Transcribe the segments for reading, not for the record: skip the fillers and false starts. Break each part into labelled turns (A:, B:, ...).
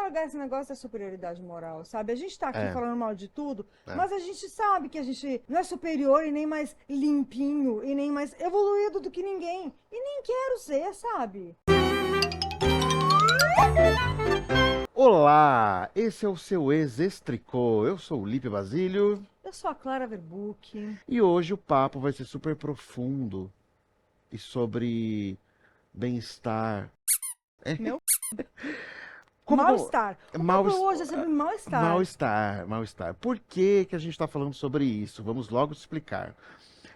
A: largar esse negócio da superioridade moral, sabe? A gente tá aqui
B: É,
A: falando mal de tudo,
B: é.
A: mas a gente sabe que a gente não é superior e nem mais limpinho e nem mais evoluído do que ninguém. E nem quero ser, sabe?
B: Olá, esse é o seu Ex-Estricô. Eu sou o Lipe Basílio
A: Eu sou a Clara Verbuck.
B: e hoje o papo vai ser super profundo e sobre bem-estar.
A: Meu
B: Como
A: mal-estar. O
B: mal
A: papo hoje é sobre mal-estar.
B: mal-estar, mal-estar. Por que que a gente tá falando sobre isso? Vamos logo explicar.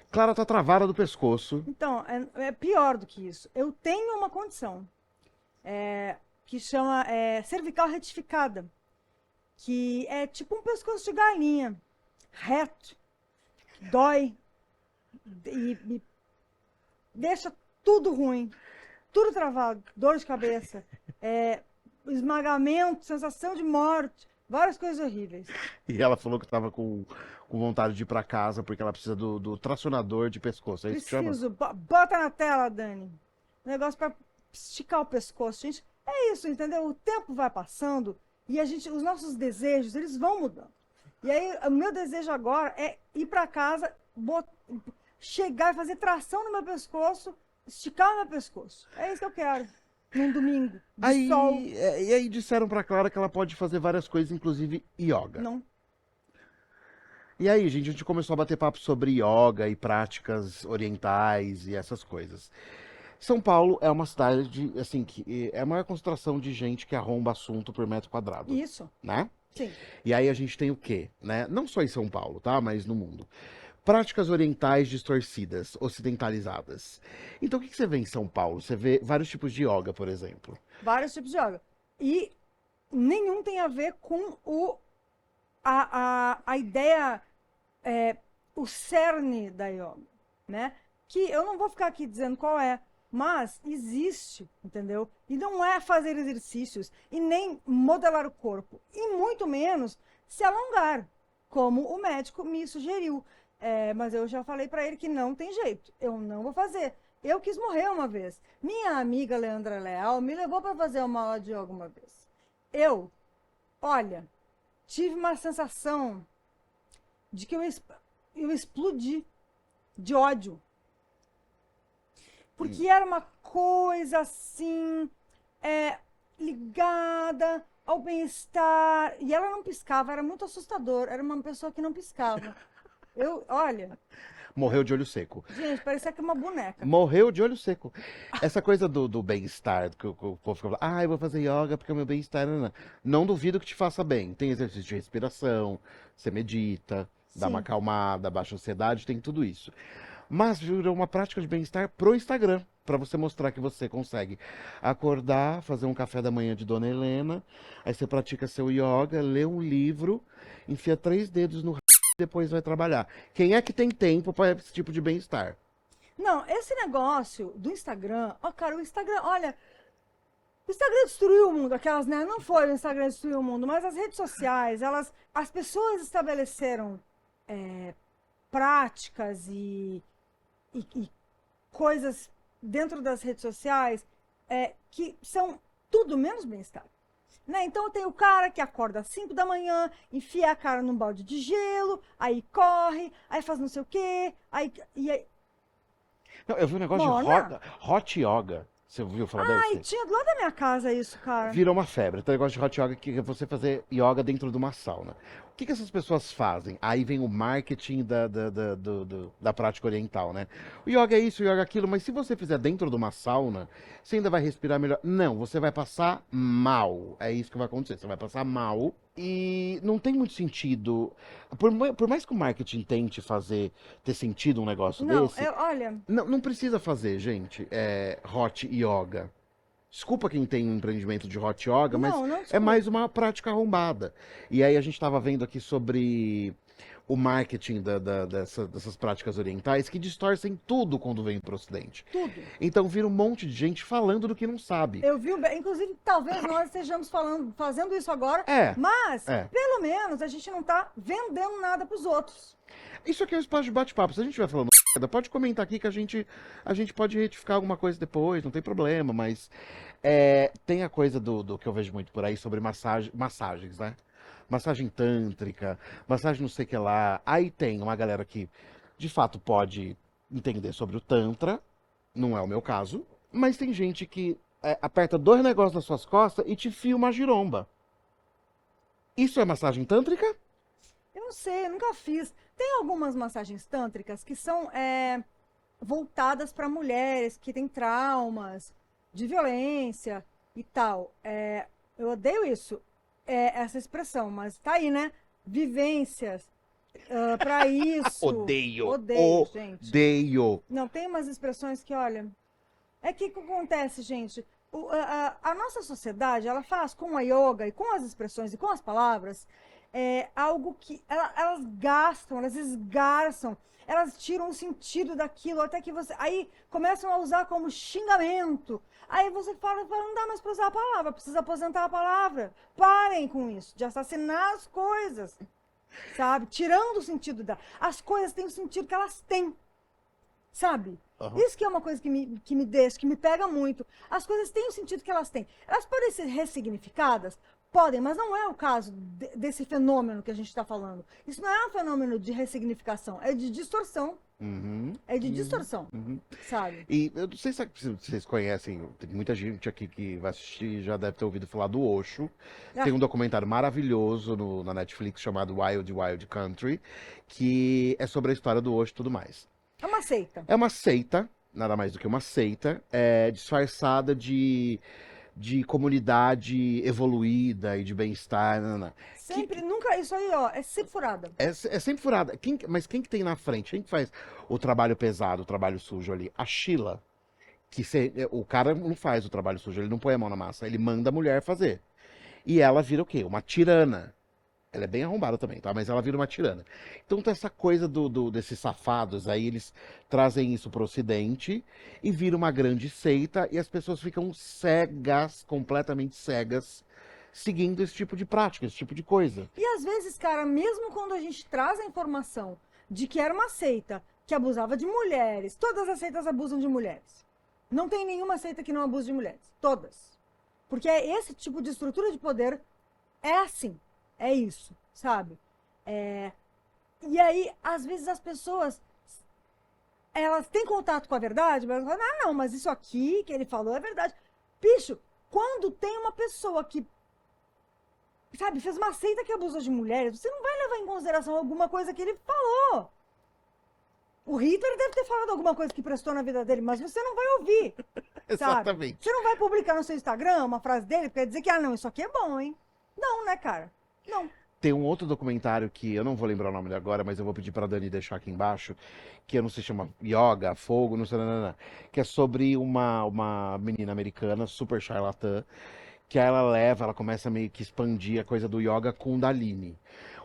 B: Clara tá travada do pescoço.
A: Então, é pior do que isso. Eu tenho uma condição que chama cervical retificada, que é tipo um pescoço de galinha, reto, dói e deixa tudo ruim, tudo travado, dor de cabeça, esmagamento, sensação de morte, várias coisas horríveis.
B: E ela falou que tava com vontade de ir pra casa porque ela precisa do tracionador de pescoço. É isso que chama?
A: Preciso, bota na tela, Dani. Um negócio para esticar o pescoço, gente. É isso, entendeu? O tempo vai passando e os nossos desejos, eles vão mudando. E aí, o meu desejo agora é ir para casa, chegar e fazer tração no meu pescoço, esticar o meu pescoço. É isso que eu quero. Num domingo de sol.
B: E aí disseram pra Clara que ela pode fazer várias coisas, inclusive yoga.
A: Não.
B: E aí, gente, a gente começou a bater papo sobre yoga e práticas orientais e essas coisas. São Paulo é uma cidade, assim, que é a maior concentração de gente que arromba assunto por metro quadrado,
A: Isso.
B: né?
A: Sim.
B: E aí a gente tem o quê, né? Não só em São Paulo, tá? Mas no mundo. Práticas orientais distorcidas, ocidentalizadas. Então o que que você vê em São Paulo? Você vê vários tipos de yoga, por exemplo.
A: Vários tipos de yoga. E nenhum tem a ver com a ideia, o cerne da yoga, né? Que eu não vou ficar aqui dizendo qual é, mas existe, entendeu? E não é fazer exercícios e nem modelar o corpo, e muito menos se alongar, como o médico me sugeriu. Mas eu já falei para ele que não tem jeito, eu não vou fazer. Eu quis morrer uma vez. Minha amiga Leandra Leal me levou para fazer uma aula de yoga uma vez. Olha, tive uma sensação de que eu explodi de ódio. Porque era uma coisa assim, ligada ao bem-estar. E ela não piscava, era muito assustador. Era uma pessoa que não piscava. Olha,
B: Morreu de olho seco.
A: gente, parecia que uma boneca.
B: Morreu de olho seco. Essa coisa do bem-estar, que o povo fica falando, eu vou fazer yoga porque o meu bem-estar. Não, não. Não duvido que te faça bem. Tem exercício de respiração, você medita, dá uma
A: Sim,
B: acalmada, baixa a ansiedade, tem tudo isso. Mas virou uma prática de bem-estar pro Instagram, pra você mostrar que você consegue acordar, fazer um café da manhã de Dona Helena, aí você pratica seu yoga, lê um livro, enfia 3 dedos no e depois vai trabalhar. Quem é que tem tempo para esse tipo de bem-estar?
A: não, esse negócio do Instagram, cara, olha, o Instagram destruiu o mundo, aquelas, né? Não foi o Instagram que destruiu o mundo, mas as redes sociais, as pessoas estabeleceram práticas e coisas dentro das redes sociais que são tudo menos bem-estar. Né? Então tem o cara que acorda às 5 da manhã, enfia a cara num balde de gelo, aí corre, aí faz não sei o quê, aí
B: Não, eu vi um negócio de
A: Mona.
B: hot yoga. Você ouviu falar
A: Ai,
B: desse?
A: tinha do lado da minha casa isso, cara.
B: Virou uma febre. Então, o negócio de hot yoga que é você fazer yoga dentro de uma sauna. O que que essas pessoas fazem? Aí vem o marketing da prática oriental, né? O yoga é isso, o yoga é aquilo, mas se você fizer dentro de uma sauna, você ainda vai respirar melhor. Não, você vai passar mal. É isso que vai acontecer. Você vai passar mal e não tem muito sentido. Por mais que o marketing tente ter sentido um negócio
A: Não,
B: desse,
A: olha,
B: não precisa fazer, gente, hot yoga. Desculpa quem tem um empreendimento de hot yoga, mas
A: não,
B: é
A: desculpa.
B: mais uma prática arrombada. E aí a gente estava vendo aqui sobre o marketing dessas práticas orientais que distorcem tudo quando vem para o Ocidente.
A: Tudo.
B: Então vira um monte de gente falando do que não sabe.
A: Eu vi, inclusive, talvez nós estejamos fazendo isso agora,
B: É,
A: mas
B: é.
A: pelo menos a gente não está vendendo nada para os outros.
B: Isso aqui é um espaço de bate-papo. Se a gente estiver falando merda, pode comentar aqui que a gente pode retificar alguma coisa depois, não tem problema, mas Tem a coisa do que eu vejo muito por aí sobre massagens, né? Massagem tântrica, massagem não sei o que lá. Aí tem uma galera que, de fato, pode entender sobre o Tantra, não é o meu caso, mas tem gente que aperta dois negócios nas suas costas e te fia uma giromba. Isso é massagem tântrica?
A: Eu não sei, eu nunca fiz. Tem algumas massagens tântricas que são voltadas para mulheres que têm traumas de violência e tal. Eu odeio isso, essa expressão, mas tá aí, né? Vivências para isso.
B: Odeio,
A: Odeio, gente.
B: odeio.
A: Não, tem umas expressões que, olha, que acontece, gente? A nossa sociedade, ela faz com a yoga e com as expressões e com as palavras algo que elas gastam, elas esgarçam, elas tiram o sentido daquilo até que você. Aí começam a usar como xingamento. Aí você fala, não dá mais para usar a palavra, precisa aposentar a palavra. Parem com isso, de assassinar as coisas, sabe? Tirando o sentido da. As coisas têm o sentido que elas têm. Sabe?
B: Aham.
A: Isso que é uma coisa que me deixa, que me pega muito. As coisas têm o sentido que elas têm. Elas podem ser ressignificadas? Podem, mas não é o caso desse fenômeno que a gente está falando. Isso não é um fenômeno de ressignificação, é de distorção.
B: Uhum,
A: É de distorção,
B: uhum.
A: sabe?
B: E eu não sei se vocês conhecem, tem muita gente aqui que vai assistir já deve ter ouvido falar do Osho. Tem um documentário maravilhoso na Netflix chamado Wild Wild Country, que é sobre a história do Osho e tudo mais.
A: É uma seita.
B: É uma seita, nada mais do que uma seita, disfarçada de comunidade evoluída e de bem-estar. Nanana.
A: Sempre, nunca, isso aí, ó, é sempre furada.
B: É sempre furada. Mas quem que tem na frente? Quem que faz o trabalho pesado, o trabalho sujo ali? A Sheila. O cara não faz o trabalho sujo, ele não põe a mão na massa, ele manda a mulher fazer. E ela vira o quê? Uma tirana. Ela é bem arrombada também, tá? Mas ela vira uma tirana. Então tem essa coisa desses safados aí, eles trazem isso pro ocidente e vira uma grande seita e as pessoas ficam cegas, completamente cegas, seguindo esse tipo de prática, esse tipo de coisa.
A: E às vezes, cara, mesmo quando a gente traz a informação de que era uma seita que abusava de mulheres, todas as seitas abusam de mulheres. Não tem nenhuma seita que não abuse de mulheres. Todas. Porque esse tipo de estrutura de poder é assim. É isso, sabe? E aí, às vezes, as pessoas elas têm contato com a verdade, mas elas falam, não, mas isso aqui que ele falou é verdade. Bicho, quando tem uma pessoa que, sabe, fez uma seita que abusa de mulheres, você não vai levar em consideração alguma coisa que ele falou. O Hitler deve ter falado alguma coisa que prestou na vida dele, mas você não vai ouvir. Sabe?
B: Exatamente.
A: Você não vai publicar no seu Instagram uma frase dele pra dizer que, não, isso aqui é bom, hein? Não, né, cara? Não.
B: Tem um outro documentário que eu não vou lembrar o nome agora, mas eu vou pedir pra Dani deixar aqui embaixo, que eu não sei se chama Yoga, Fogo, não sei, não, que é sobre uma menina americana, super charlatã, que ela começa a meio que expandir a coisa do Yoga Kundalini.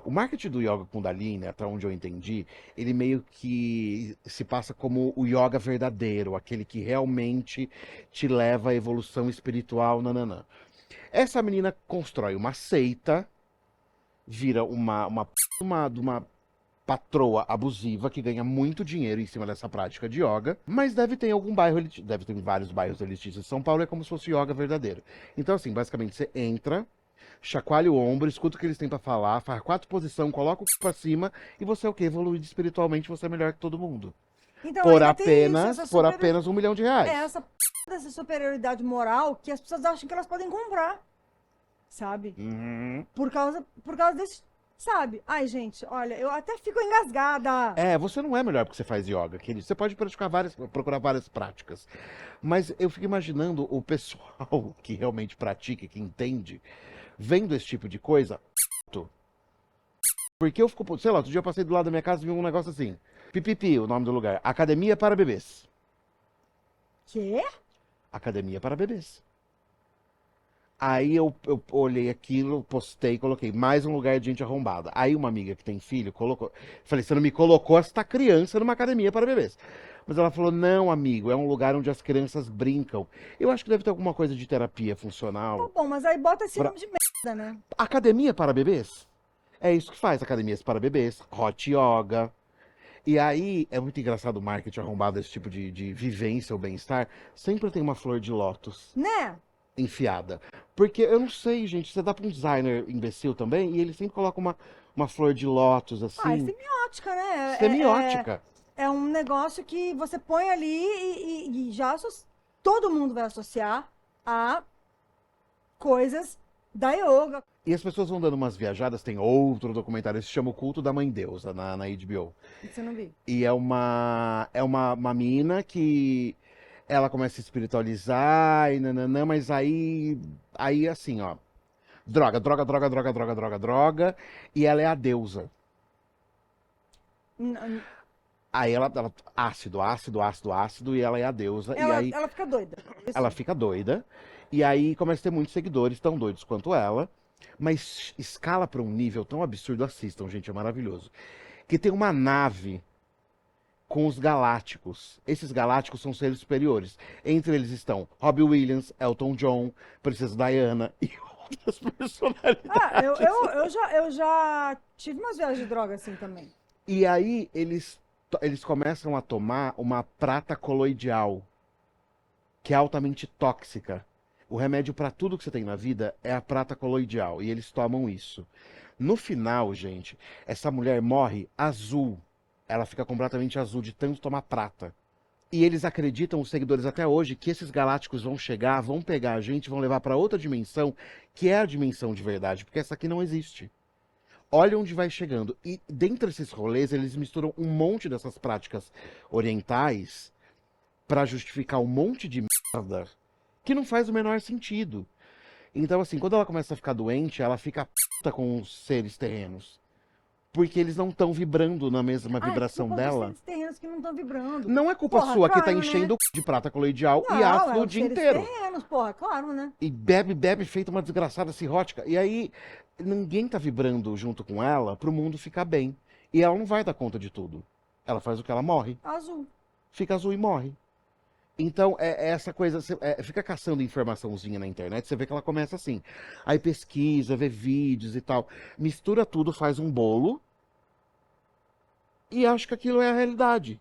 B: O marketing do Yoga Kundalini, até onde eu entendi, ele meio que se passa como o yoga verdadeiro, aquele que realmente te leva à evolução espiritual, nananã. Essa menina constrói uma seita, vira uma patroa abusiva que ganha muito dinheiro em cima dessa prática de yoga, mas deve ter algum bairro, deve ter vários bairros elitistas. São Paulo é como se fosse yoga verdadeiro. Então, assim, basicamente você entra, chacoalha o ombro, escuta o que eles têm pra falar, faz 4 posições, coloca o cu pra cima e você é o quê? Evoluído espiritualmente, você é melhor que todo mundo.
A: Então,
B: Por
A: ainda tem isso,
B: apenas R$1 milhão.
A: essa dessa superioridade moral que as pessoas acham que elas podem comprar, sabe?
B: Uhum.
A: Por causa desse, sabe? Ai, gente, olha, eu até fico engasgada.
B: Você não é melhor porque você faz yoga, querido. Você pode procurar várias práticas. Mas eu fico imaginando o pessoal que realmente pratica, que entende, vendo esse tipo de coisa. Porque eu fico, sei lá, outro dia eu passei do lado da minha casa e vi um negócio assim. Pipipi, o nome do lugar. Academia para bebês.
A: Quê?
B: Academia para bebês. Aí eu olhei aquilo, postei, coloquei mais um lugar de gente arrombada. Aí uma amiga que tem filho colocou. Falei, você não me colocou esta criança numa academia para bebês. Mas ela falou, não, amigo, é um lugar onde as crianças brincam. Eu acho que deve ter alguma coisa de terapia
A: Tá
B: funcional.
A: bom, mas aí bota esse
B: Pra-
A: nome de merda, né?
B: Academia para bebês? É isso que faz, academias para bebês, hot yoga. E aí, é muito engraçado o marketing arrombado, esse tipo de vivência ou bem-estar. Sempre tem uma flor de lótus.
A: Né?
B: enfiada. Porque eu não sei, gente, você dá pra um designer imbecil também e ele sempre coloca uma flor de lótus
A: Ah, é
B: assim,
A: semiótica, né?
B: semiótica.
A: É um negócio que você põe ali e já todo mundo vai associar a coisas da yoga.
B: E as pessoas vão dando umas viajadas, tem outro documentário, esse se chama O Culto da Mãe Deusa, na HBO.
A: Isso eu não vi.
B: E é uma mina que ela começa a espiritualizar e nananã, mas aí assim, ó, droga, droga, droga, droga, droga, droga, droga, e ela é a deusa.
A: N- n-
B: Aí ela ácido, ácido, ácido, ácido, e ela é a deusa, e aí
A: Ela fica doida.
B: ela
A: Isso.
B: fica doida, e aí começa a ter muitos seguidores tão doidos quanto ela, mas escala pra um nível tão absurdo, assistam, gente, é maravilhoso. Que tem uma nave com os galácticos. Esses galácticos são seres superiores. Entre eles estão Robbie Williams, Elton John, Princesa Diana e outras
A: Ah,
B: personalidades.
A: eu já tive umas viagens de droga assim também.
B: E aí eles começam a tomar uma prata coloidial, que é altamente tóxica. O remédio para tudo que você tem na vida é a prata coloidial, e eles tomam isso. No final, gente, essa mulher morre azul. Ela fica completamente azul de tanto tomar prata. E eles acreditam, os seguidores até hoje, que esses galácticos vão chegar, vão pegar a gente, vão levar para outra dimensão, que é a dimensão de verdade, porque essa aqui não existe. Olha onde vai chegando. E dentre esses rolês, eles misturam um monte dessas práticas orientais para justificar um monte de merda que não faz o menor sentido. Então, assim, quando ela começa a ficar doente, ela fica puta com os seres terrenos. Porque eles não estão vibrando na mesma
A: Ah, é
B: vibração
A: culpa dos
B: dela.
A: seres terrenos que não estão vibrando.
B: Não é culpa
A: Porra,
B: sua que tá
A: claro, né?
B: enchendo o c... de prata coloidial e
A: Não,
B: ácido
A: é
B: o
A: os
B: dia
A: seres
B: inteiro.
A: terrenos, porra, claro, né?
B: E bebe, bebe, feita uma desgraçada cirrótica. E aí, ninguém tá vibrando junto com ela pro mundo ficar bem. E ela não vai dar conta de tudo. Ela faz o que ela morre.
A: Azul.
B: Fica azul e morre. Então, é essa coisa, fica caçando informaçãozinha na internet, você vê que ela começa assim. Aí pesquisa, vê vídeos e tal. Mistura tudo, faz um bolo e acha que aquilo é a realidade.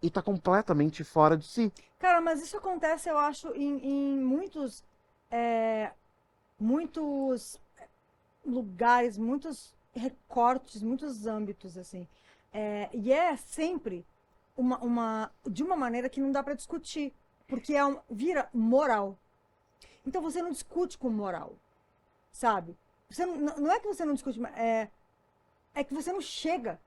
B: E tá completamente fora de si.
A: Cara, mas isso acontece, eu acho, em é, muitos lugares, muitos recortes, muitos âmbitos, assim. E é sempre de uma maneira que não dá para discutir, porque vira moral. Então você não discute com moral, sabe? Você não é que você não discute, é que você não chega.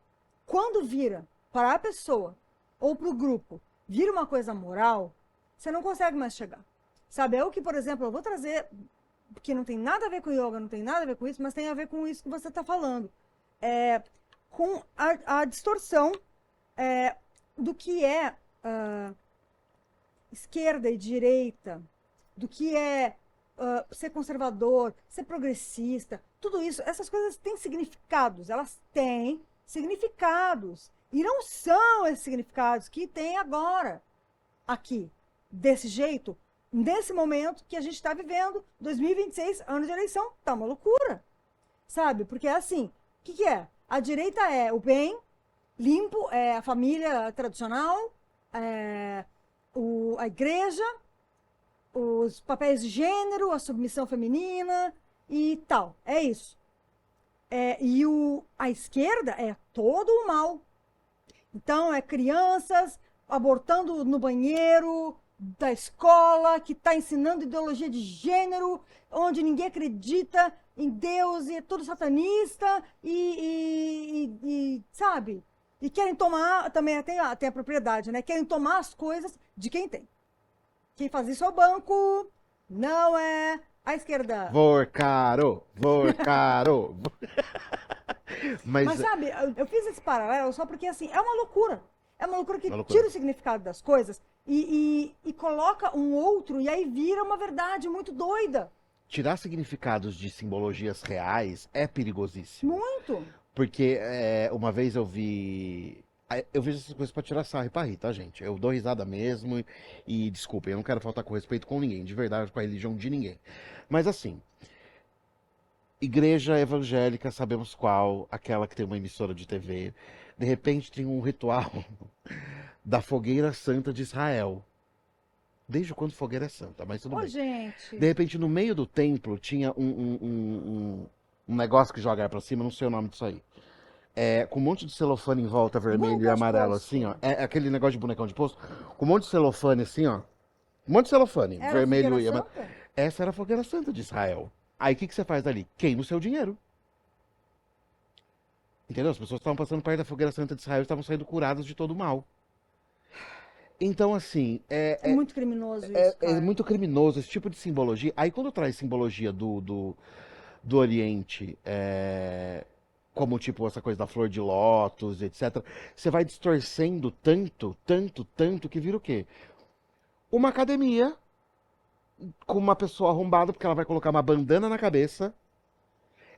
A: Quando vira para a pessoa ou para o grupo, vira uma coisa moral, você não consegue mais chegar. Sabe? Eu que, por exemplo, eu vou trazer, que não tem nada a ver com yoga, não tem nada a ver com isso, mas tem a ver com isso que você está falando. Com a distorção do que é esquerda e direita, do que é ser conservador, ser progressista, tudo isso, essas coisas têm significados, elas têm significados. E não são esses significados que tem agora, aqui, desse jeito, nesse momento que a gente está vivendo, 2026, ano de eleição, tá uma loucura, sabe? Porque é assim, o que é? A direita é o bem, limpo, é a família tradicional, a igreja, os papéis de gênero, a submissão feminina e tal. É isso. E a esquerda é todo o mal. Então, é crianças abortando no banheiro da escola, que está ensinando ideologia de gênero, onde ninguém acredita em Deus e é tudo satanista sabe? E querem tomar, também tem a propriedade, né? Querem tomar as coisas de quem tem. Quem faz isso é o banco, não é a esquerda.
B: Vorcaro, vorcaro.
A: Mas
B: Mas,
A: sabe, eu fiz esse paralelo só porque assim, é uma loucura. É uma loucura que
B: uma loucura.
A: tira o significado das coisas e coloca um outro, e aí vira uma verdade muito doida.
B: Tirar significados de simbologias reais é perigosíssimo.
A: Muito.
B: Porque uma vez eu vi. Eu vejo essas coisas pra tirar sarro e pra rir, tá, gente? Eu dou risada mesmo e desculpem, eu não quero faltar com respeito com ninguém, de verdade, com a religião de ninguém. Mas assim, igreja evangélica, sabemos qual, aquela que tem uma emissora de TV. De repente tem um ritual da fogueira santa de Israel. Desde quando fogueira é santa, mas tudo
A: Ô,
B: bem.
A: gente.
B: De repente, no meio do templo, tinha um negócio que joga pra cima, não sei o nome disso aí. Com um monte de celofane em volta, vermelho e
A: Bonecão de
B: amarelo, assim, ó.
A: posto.
B: É aquele negócio de bonecão de posto, com um monte de celofane, assim, ó. Um monte de celofane,
A: Era
B: vermelho
A: fogueira
B: e amarelo.
A: santa?
B: Essa era a fogueira santa de Israel. Aí o que, que você faz ali? Queima o seu dinheiro. Entendeu? As pessoas estavam passando perto da fogueira santa de Israel e estavam saindo curadas de todo o mal. Então, assim,
A: É muito criminoso isso,
B: é
A: cara.
B: muito criminoso esse tipo de simbologia. Aí quando traz simbologia do Oriente, como tipo essa coisa da flor de lótus, etc., você vai distorcendo tanto, tanto, tanto, que vira o quê? Uma academia com uma pessoa arrombada, porque ela vai colocar uma bandana na cabeça,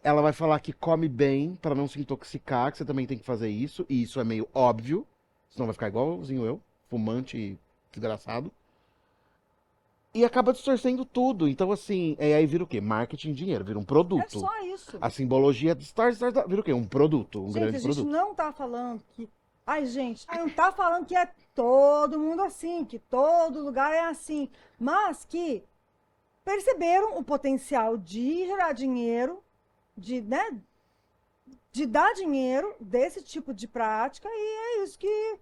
B: ela vai falar que come bem pra não se intoxicar, que você também tem que fazer isso, e isso é meio óbvio, senão vai ficar igualzinho eu, fumante e desgraçado. E acaba distorcendo tudo. Então, assim, aí vira o quê? Marketing, dinheiro, vira um
A: É
B: produto.
A: só isso.
B: A simbologia distorce, vira o quê? Um produto, um
A: Gente,
B: grande
A: a gente
B: produto.
A: não tá falando que. Ai, gente, não tá falando que é todo mundo assim, que todo lugar é assim. Mas que perceberam o potencial de gerar dinheiro, de, né, de dar dinheiro desse tipo de prática, e é isso que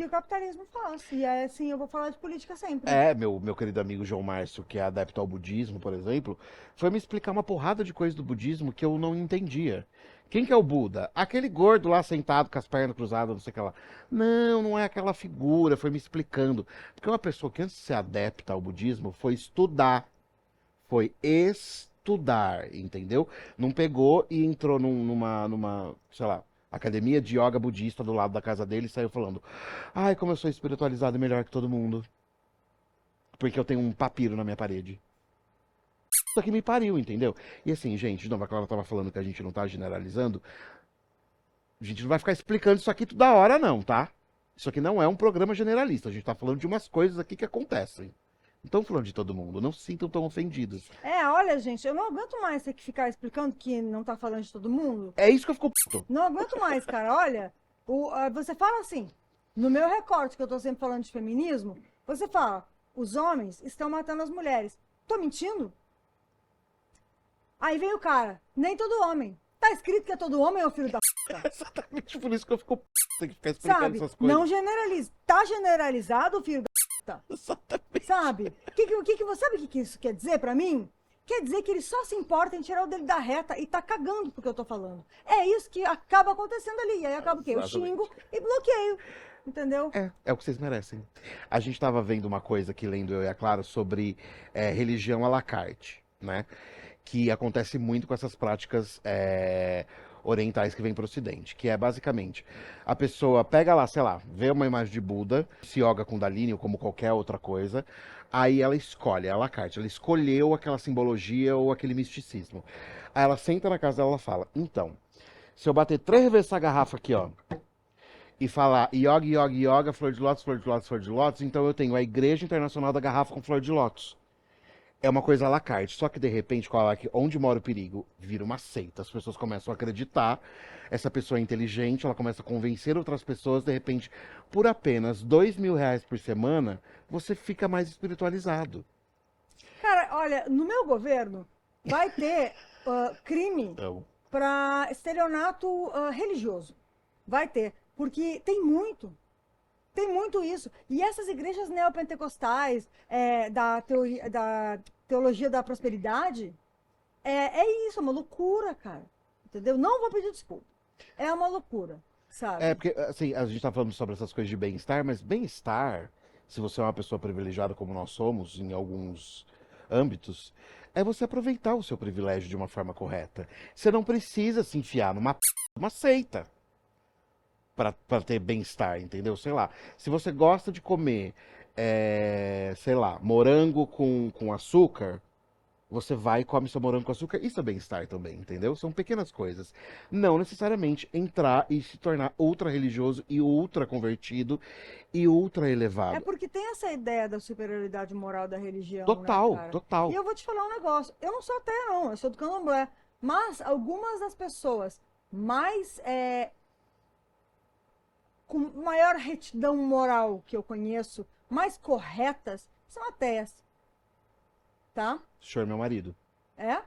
A: o capitalismo faz. E é assim, eu vou falar de política sempre.
B: Meu querido amigo João Márcio, que é adepto ao budismo, por exemplo, foi me explicar uma porrada de coisa do budismo que eu não entendia. Quem que é o Buda? Aquele gordo lá sentado com as pernas cruzadas, não sei o que lá. Não, não é aquela figura, foi me explicando. Porque uma pessoa que antes de ser adepta ao budismo foi estudar, entendeu? Não pegou e entrou sei lá, academia de yoga budista do lado da casa dele e saiu falando: ai, como eu sou espiritualizado e melhor que todo mundo. Porque eu tenho um papiro na minha parede. Só que me pariu, entendeu? E assim, gente, de novo, a Clara tava falando que a gente não tá generalizando. A gente não vai ficar explicando isso aqui toda hora, não, tá? Isso aqui não é um programa generalista. A gente tá falando de umas coisas aqui que acontecem. Não estamos falando de todo mundo. Não se sintam tão ofendidos.
A: Olha, gente, eu não aguento mais ter que ficar explicando que não tá falando de todo mundo.
B: É isso que eu fico puto.
A: Não aguento mais, cara. Olha, você fala assim, no meu recorte, que eu tô sempre falando de feminismo, você fala, os homens estão matando as mulheres. Tô mentindo? Aí vem o cara, nem todo homem. Tá escrito que é todo homem, ô filho da puta.
B: Exatamente por isso que eu fico puto. Tem que ficar explicando
A: Sabe?
B: essas
A: Não
B: coisas.
A: generalize. Tá generalizado, filho da puta.
B: Exatamente.
A: Sabe? Sabe o que isso quer dizer pra mim? Quer dizer que ele só se importa em tirar o dele da reta e tá cagando porque eu tô falando. É isso que acaba acontecendo ali. Aí acaba o quê? Eu
B: Exatamente.
A: xingo e bloqueio. Entendeu?
B: É o que vocês merecem. A gente estava vendo uma coisa aqui, lendo eu e a Clara, sobre religião à la carte, né? Que acontece muito com essas práticas orientais que vêm para o Ocidente, que é basicamente a pessoa pega lá, sei lá, vê uma imagem de Buda, se yoga Kundalini ou como qualquer outra coisa, aí ela escolhe, é à la carte, ela escolheu aquela simbologia ou aquele misticismo. Aí ela senta na casa dela e fala, então, se eu bater 3 vezes essa garrafa aqui, ó, e falar yoga, yoga, yoga, flor de lótus, flor de lótus, flor de lótus, então eu tenho a Igreja Internacional da Garrafa com flor de lótus. É uma coisa à la carte, só que de repente, onde mora o perigo, vira uma seita. As pessoas começam a acreditar, essa pessoa é inteligente, ela começa a convencer outras pessoas, de repente, por apenas R$ 2.000 por semana, você fica mais espiritualizado.
A: Cara, olha, no meu governo vai ter crime
B: Então,
A: para estelionato religioso. Vai ter. Porque tem muito. Tem muito isso. E essas igrejas neopentecostais da teologia da prosperidade, é isso, é uma loucura, cara. Entendeu? Não vou pedir desculpa. É uma loucura, sabe?
B: porque assim, a gente tá falando sobre essas coisas de bem-estar, mas bem-estar, se você é uma pessoa privilegiada como nós somos, em alguns âmbitos, é você aproveitar o seu privilégio de uma forma correta. Você não precisa se enfiar uma seita para ter bem-estar, entendeu? Sei lá, se você gosta de comer, sei lá, morango com açúcar, você vai e come seu morango com açúcar, isso é bem-estar também, entendeu? São pequenas coisas. Não necessariamente entrar e se tornar ultra religioso e ultra convertido e ultra
A: É
B: elevado.
A: porque tem essa ideia da superioridade moral da religião, né,
B: Total,
A: cara? E
B: total.
A: eu vou te falar um negócio. Eu não sou ateia, não. Eu sou do candomblé. Mas algumas das pessoas mais com maior retidão moral que eu conheço, mais corretas, são ateias. Tá?
B: O senhor é meu marido.
A: É?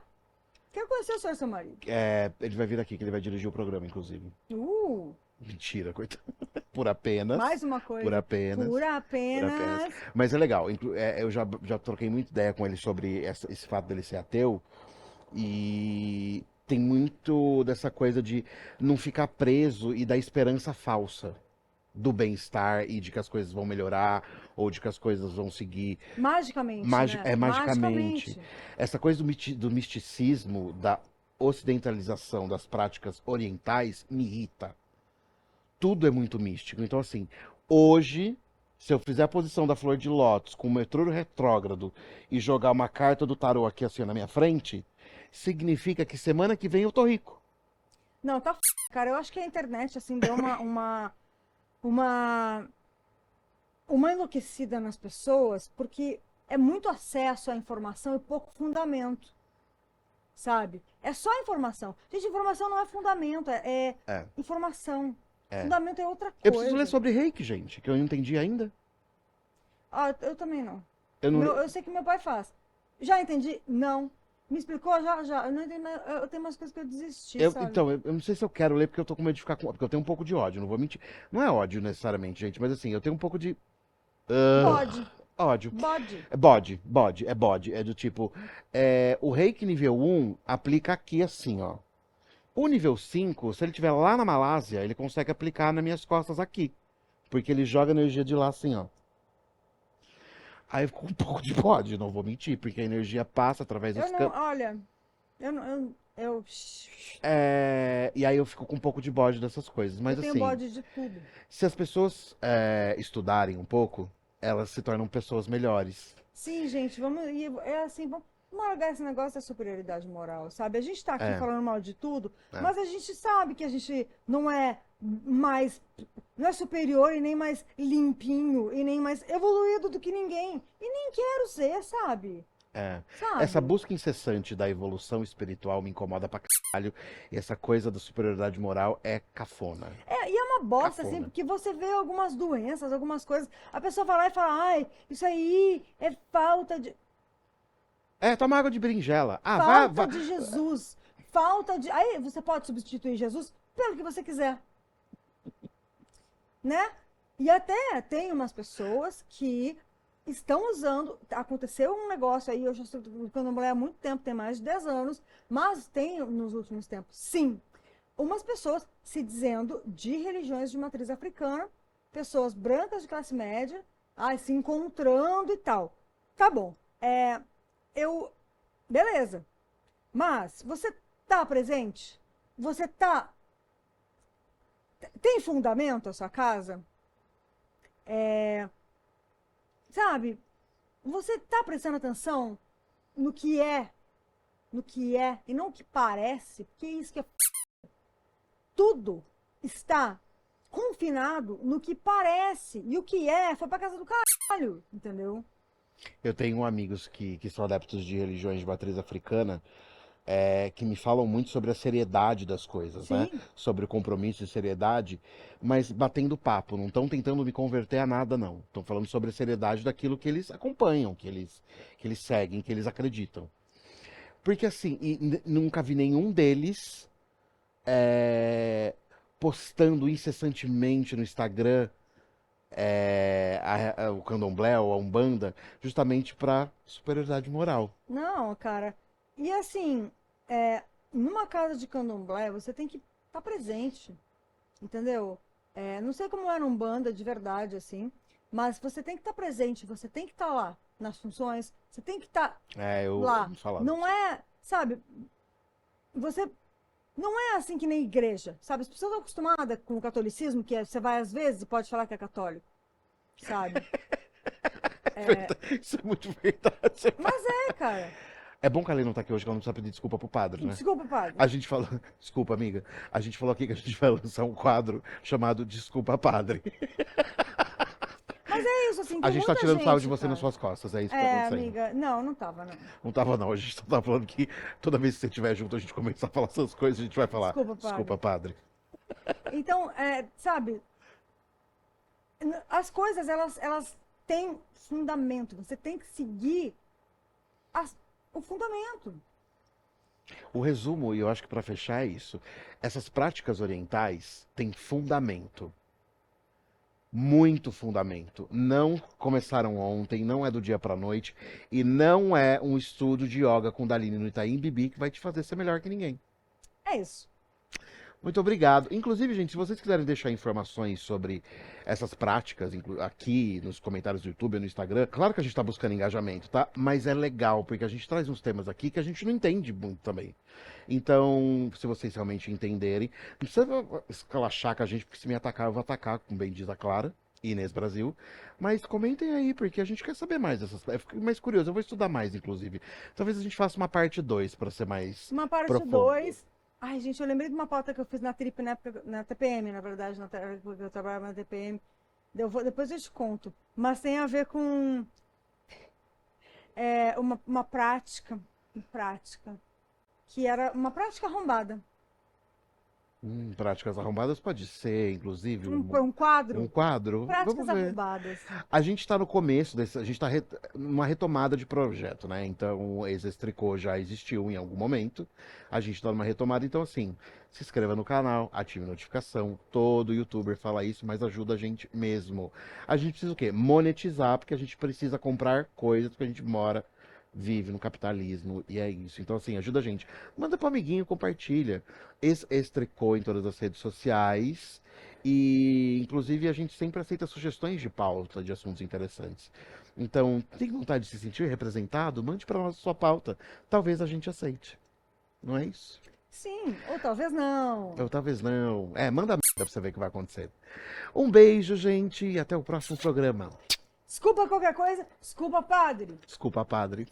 A: Quero conhecer o senhor, seu marido.
B: Ele vai vir aqui, que ele vai dirigir o programa, inclusive.
A: Uh,
B: Mentira, coitado. Por apenas.
A: mais uma
B: Por
A: coisa.
B: apenas.
A: Por
B: Por apenas.
A: apenas.
B: Mas é legal. Eu já troquei muita ideia com ele sobre esse fato dele ser ateu. E tem muito dessa coisa de não ficar preso e da esperança falsa do bem-estar e de que as coisas vão melhorar ou de que as coisas vão seguir
A: Magicamente, né?
B: magicamente. Essa coisa do misticismo, da ocidentalização das práticas orientais me irrita. Tudo é muito místico. Então, assim, hoje, se eu fizer a posição da flor de lótus com o Mercúrio retrógrado e jogar uma carta do tarô aqui assim na minha frente, significa que semana que vem eu tô rico.
A: Não, tá cara. Eu acho que a internet, assim, deu uma enlouquecida nas pessoas, porque é muito acesso à informação e pouco fundamento, sabe? É só informação. Gente, informação não é fundamento, é informação. Fundamento é outra coisa.
B: Eu preciso ler sobre reiki, gente, que eu não entendi ainda.
A: Ah, eu também não.
B: Eu não...
A: Eu sei que meu pai faz. Já entendi? Não. Me explicou? Já. Eu não entendi, eu tenho umas coisas que eu desisti, sabe?
B: Então, eu não sei se eu quero ler porque eu tô com medo de ficar com... Porque eu tenho um pouco de ódio, não vou mentir. Não é ódio necessariamente, gente, mas assim, eu tenho um pouco de...
A: Bode.
B: Ódio.
A: Bode.
B: É bode. É do tipo... o reiki nível 1 aplica aqui assim, ó. O nível 5, se ele estiver lá na Malásia, ele consegue aplicar nas minhas costas aqui. Porque ele joga energia de lá assim, ó. Aí ficou um pouco de bode, não vou mentir, porque a energia passa através dos
A: Eu não,
B: campos.
A: olha, eu não, eu
B: E aí eu fico com um pouco de bode dessas coisas. Mas
A: tenho
B: assim,
A: bode de tudo.
B: se as pessoas estudarem um pouco, elas se tornam pessoas melhores.
A: Sim, gente, vamos largar esse negócio da superioridade moral, sabe? A gente tá aqui
B: É.
A: falando mal de tudo,
B: É.
A: mas a gente sabe que a gente não é superior e nem mais limpinho e nem mais evoluído do que ninguém. E nem quero ser, sabe? Sabe?
B: Essa busca incessante da evolução espiritual me incomoda pra caralho. E essa coisa da superioridade moral é cafona.
A: E é uma bosta,
B: Cafona.
A: assim, porque você vê algumas doenças, algumas coisas, a pessoa vai lá e fala, ai, isso aí é falta de...
B: Toma água de berinjela. Ah,
A: Falta de Jesus. Falta de. Aí você pode substituir Jesus pelo que você quiser. Né? E até tem umas pessoas que estão usando. Aconteceu um negócio aí, eu já estou ficando mulher há muito tempo, tem mais de 10 anos, mas tem nos últimos tempos, sim, umas pessoas se dizendo de religiões de matriz africana, pessoas brancas de classe média, se encontrando e tal. Tá bom. Beleza. Mas você tá presente? Você tá. Tem fundamento a sua casa? Sabe? Você tá prestando atenção no que é? No que é e não o que parece? Porque isso que é. Tudo está confinado no que parece. E o que foi pra casa do caralho. Entendeu?
B: Eu tenho amigos que são adeptos de religiões de matriz africana, que me falam muito sobre a seriedade das coisas, né?
A: Sim.
B: Sobre o compromisso e seriedade, mas batendo papo, não estão tentando me converter a nada, não. Estão falando sobre a seriedade daquilo que eles acompanham, que eles seguem, que eles acreditam. Porque assim, nunca vi nenhum deles postando incessantemente no Instagram o candomblé ou a umbanda, justamente para superioridade moral.
A: Não, cara. E assim, numa casa de candomblé, você tem que estar presente, entendeu? Não sei como era um banda de verdade, assim, mas você tem que estar presente, você tem que estar lá nas funções, você tem que estar lá.
B: Falava.
A: Não é, sabe, você não é assim que nem igreja, sabe? As pessoas estão acostumadas com o catolicismo, que você vai às vezes e pode falar que é católico, sabe?
B: Isso é muito verdade.
A: Mas cara.
B: É bom que a Lê não tá aqui hoje, que ela não precisa pedir desculpa pro padre, né?
A: Desculpa, padre.
B: A gente falou... Desculpa, amiga. A gente falou aqui que a gente vai lançar um quadro chamado Desculpa, Padre.
A: Mas é isso, assim,
B: A gente tá tirando sarro de você
A: cara.
B: nas suas costas, é isso que tá acontecendo.
A: Amiga, não tava, não.
B: Não tava, não. A gente só tava falando que toda vez que você estiver junto, a gente começar a falar essas coisas, a gente vai falar.
A: Desculpa,
B: padre.
A: Então, sabe, as coisas, elas tem fundamento, você tem que seguir o fundamento.
B: O resumo, e eu acho que para fechar é isso. Essas práticas orientais têm fundamento. Muito fundamento. Não começaram ontem, não é do dia para noite e não é um estudo de yoga Kundalini no Itaim Bibi que vai te fazer ser melhor que ninguém.
A: É isso.
B: Muito obrigado. Inclusive, gente, se vocês quiserem deixar informações sobre essas práticas aqui nos comentários do YouTube, no Instagram, claro que a gente está buscando engajamento, tá? Mas é legal, porque a gente traz uns temas aqui que a gente não entende muito também. Então, se vocês realmente entenderem, não precisa escalachar com a gente, porque se me atacar, eu vou atacar, como bem diz a Clara. Inês Brasil, mas comentem aí, porque a gente quer saber mais dessas. Eu fico mais curioso, eu vou estudar mais, inclusive. Talvez a gente faça uma parte 2 para ser mais
A: Uma parte
B: profundo.
A: 2. Ai, gente, eu lembrei de uma pauta que eu fiz na Trip, na TPM, na verdade, porque eu trabalhava na TPM. Depois eu te conto. Mas tem a ver com uma prática, que era uma prática arrombada.
B: Práticas arrombadas pode ser, inclusive,
A: Um quadro.
B: um quadro.
A: Práticas
B: Vamos ver.
A: arrombadas.
B: A gente está no começo a gente está numa retomada de projeto, né? Então, o Ex-Tricô já existiu em algum momento. A gente está numa retomada, então assim, se inscreva no canal, ative a notificação. Todo youtuber fala isso, mas ajuda a gente mesmo. A gente precisa o quê? Monetizar, porque a gente precisa comprar coisas, porque a gente vive no capitalismo, e é isso. Então, assim, ajuda a gente. Manda pro amiguinho, compartilha. Ex-Tricô em todas as redes sociais. E, inclusive, a gente sempre aceita sugestões de pauta, de assuntos interessantes. Então, tem vontade de se sentir representado? Mande para nós a sua pauta. Talvez a gente aceite. Não é isso?
A: Sim, ou talvez não.
B: Ou talvez não. Manda merda pra você ver o que vai acontecer. Um beijo, gente, e até o próximo programa.
A: Desculpa qualquer coisa. Desculpa, padre.
B: Desculpa, padre.